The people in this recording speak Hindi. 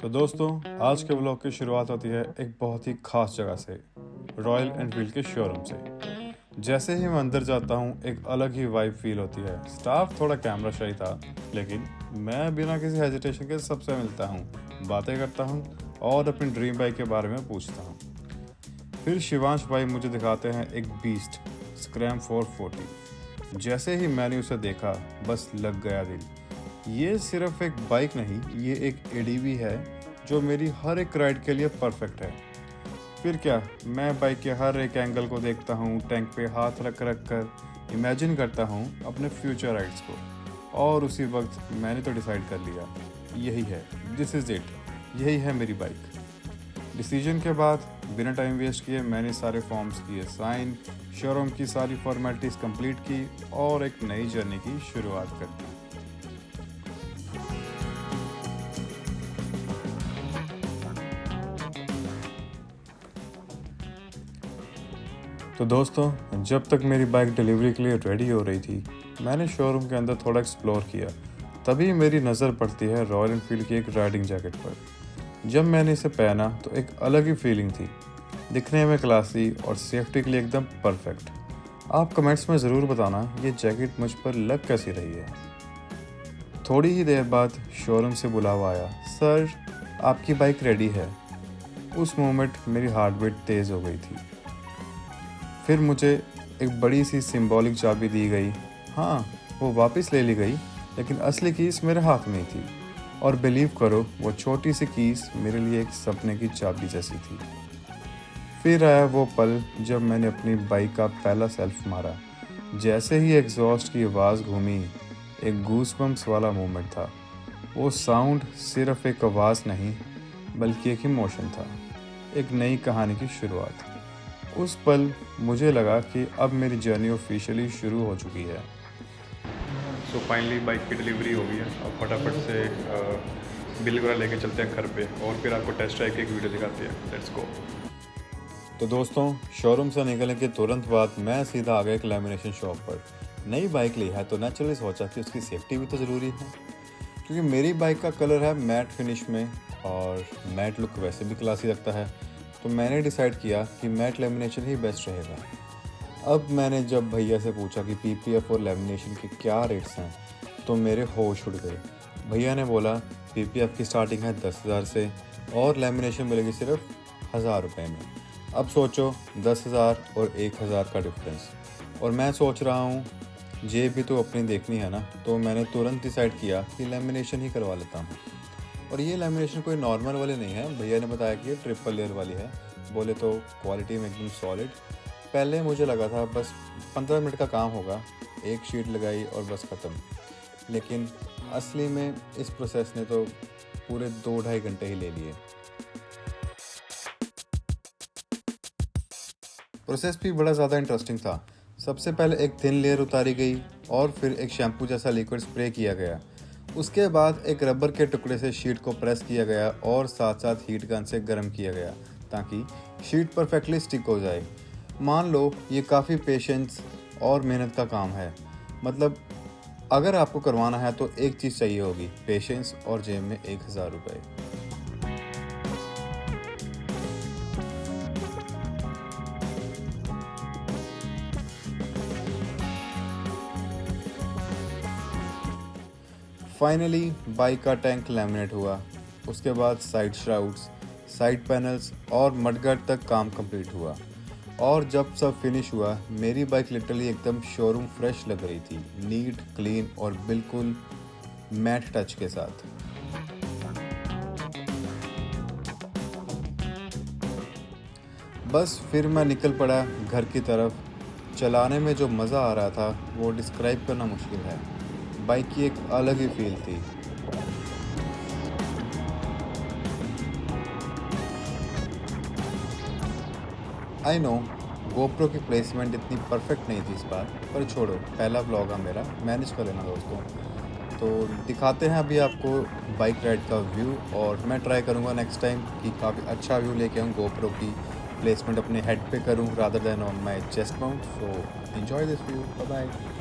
तो दोस्तों, आज के व्लॉग की शुरुआत होती है एक बहुत ही ख़ास जगह से, रॉयल एनफील्ड के शोरूम से। जैसे ही मैं अंदर जाता हूँ, एक अलग ही वाइब फील होती है। स्टाफ थोड़ा कैमरा शाई था, लेकिन मैं बिना किसी हेजिटेशन के सबसे मिलता हूँ, बातें करता हूँ और अपनी ड्रीम बाइक के बारे में पूछता हूँ। फिर शिवांश भाई मुझे दिखाते हैं एक बीस्ट स्क्रैम 440। जैसे ही मैंने उसे देखा, बस लग गया दिल। ये सिर्फ एक बाइक नहीं, ये एक एडीवी है जो मेरी हर एक राइड के लिए परफेक्ट है। फिर क्या, मैं बाइक के हर एक एंगल को देखता हूँ, टैंक पे हाथ रख रख कर इमेजिन करता हूँ अपने फ्यूचर राइड्स को, और उसी वक्त मैंने तो डिसाइड कर लिया, यही है, दिस इज़ इट, यही है मेरी बाइक। डिसीजन के बाद बिना टाइम वेस्ट किए मैंने सारे फॉर्म्स किए साइन, शोरूम की सारी फॉर्मेलिटीज़ कंप्लीट की और एक नई जर्नी की शुरुआत कर दी। तो दोस्तों, जब तक मेरी बाइक डिलीवरी के लिए रेडी हो रही थी, मैंने शोरूम के अंदर थोड़ा एक्सप्लोर किया। तभी मेरी नज़र पड़ती है रॉयल एनफील्ड की एक राइडिंग जैकेट पर। जब मैंने इसे पहना तो एक अलग ही फीलिंग थी, दिखने में क्लासी और सेफ्टी के लिए एकदम परफेक्ट। आप कमेंट्स में ज़रूर बताना ये जैकेट मुझ पर लग कैसी रही है। थोड़ी ही देर बाद शोरूम से बुलावा आया, सर आपकी बाइक रेडी है। उस मोमेंट मेरी हार्ट बीट तेज़ हो गई थी। फिर मुझे एक बड़ी सी सिंबॉलिक चाबी दी गई। हाँ, वो वापस ले ली गई, लेकिन असली कीस मेरे हाथ में ही थी। और बिलीव करो, वो छोटी सी कीस मेरे लिए एक सपने की चाबी जैसी थी। फिर आया वो पल जब मैंने अपनी बाइक का पहला सेल्फ मारा। जैसे ही एग्जॉस्ट की आवाज़ घूमी, एक गूसबम्प्स वाला मोमेंट था। वो साउंड सिर्फ एक आवाज़ नहीं, बल्कि एक इमोशन था, एक नई कहानी की शुरुआत। उस पल मुझे लगा कि अब मेरी जर्नी ऑफिशियली शुरू हो चुकी है। सो फाइनली बाइक की डिलीवरी हो गई है। अब फटाफट से बिल वगैरह लेके चलते हैं घर पे, और फिर आपको टेस्ट ड्राइव की एक वीडियो दिखाते हैं। Let's go. तो दोस्तों, शोरूम से निकलने के तुरंत बाद मैं सीधा आ गया एक लैमिनेशन शॉप पर। नई बाइक ली है तो नेचुरली सोचा कि उसकी सेफ्टी भी तो ज़रूरी है, क्योंकि मेरी बाइक का कलर है मैट फिनिश में और मैट लुक वैसे भी क्लासी लगता है। तो मैंने डिसाइड किया कि मैट लेमिनेशन ही बेस्ट रहेगा। अब मैंने जब भैया से पूछा कि पीपीएफ और लेमिनेशन के क्या रेट्स हैं, तो मेरे होश उड़ गए। भैया ने बोला पीपीएफ की स्टार्टिंग है 10,000 से और लेमिनेशन मिलेगी सिर्फ 1,000 रुपये में। अब सोचो, 10,000 और 1,000 का डिफरेंस। और मैं सोच रहा हूँ जेब भी तो अपनी देखनी है ना, तो मैंने तुरंत डिसाइड किया कि लेमिनेशन ही करवा लेता हूँ। और ये लैमिनेशन कोई नॉर्मल वाली नहीं है, भैया ने बताया कि ये ट्रिपल लेयर वाली है। बोले तो क्वालिटी में एकदम सॉलिड। पहले मुझे लगा था बस 15 मिनट का काम होगा, एक शीट लगाई और बस ख़त्म, लेकिन असली में इस प्रोसेस ने तो पूरे 2-2.5 घंटे ही ले लिए। प्रोसेस भी बड़ा ज़्यादा इंटरेस्टिंग था। सबसे पहले एक थिन लेयर उतारी गई और फिर एक शैम्पू जैसा लिक्विड स्प्रे किया गया। उसके बाद एक रबर के टुकड़े से शीट को प्रेस किया गया और साथ साथ हीट गन से गर्म किया गया ताकि शीट परफेक्टली स्टिक हो जाए। मान लो ये काफ़ी पेशेंस और मेहनत का काम है। मतलब अगर आपको करवाना है तो एक चीज़ चाहिए होगी, पेशेंस और जेब में 1,000 रुपये। फाइनली बाइक का टैंक लैमिनेट हुआ। उसके बाद साइड श्राउड्स, साइड पैनल्स और मडगार्ड तक काम कंप्लीट हुआ। और जब सब फिनिश हुआ, मेरी बाइक लिटरली एकदम शोरूम फ्रेश लग रही थी, नीट, क्लीन और बिल्कुल मैट टच के साथ। बस फिर मैं निकल पड़ा घर की तरफ। चलाने में जो मज़ा आ रहा था वो डिस्क्राइब करना मुश्किल है। बाइक की एक अलग ही फील थी। आई नो गोप्रो की प्लेसमेंट इतनी परफेक्ट नहीं थी इस बार, पर छोड़ो, पहला व्लॉग है मेरा, मैनेज कर लेना दोस्तों। तो दिखाते हैं अभी आपको बाइक राइड का व्यू, और मैं ट्राई करूँगा नेक्स्ट टाइम कि काफ़ी अच्छा व्यू लेके आऊँ, गोप्रो की प्लेसमेंट अपने हेड पे करूँ rather than on my chest mount. So enjoy this view, bye bye.